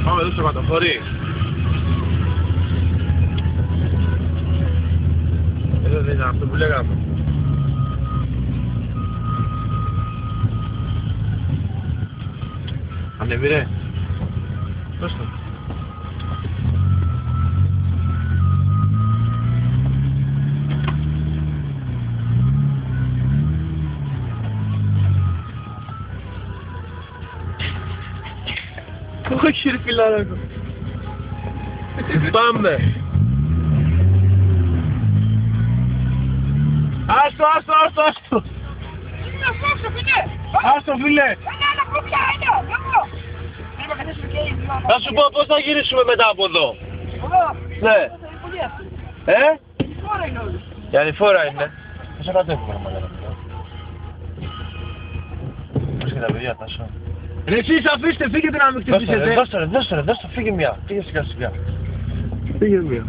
Πάμε εδώ στο κατοφόρι. Εδώ δεν είναι αυτό που λέγαμε. Ανέβη ρε. Δώσ' το. Όχι ρε φιλαράκο. Πάμε. Άστο. Είναι αυτό φίλε. Άστο φίλε. Ένα κουμπιά εδώ. Θα σου πω πώς θα γυρίσουμε μετά από εδώ. Ναι. Για ανηφόρα είναι. Πόσο κατέβουμε να μάλλον. Πώς και τα παιδιά Τάσο. Ρε εσείς αφήστε, φύγετε να μην χτυπήσετε. Δώστε ρε, φύγε μια. Φύγε σιγά σιγά. Φύγε μια.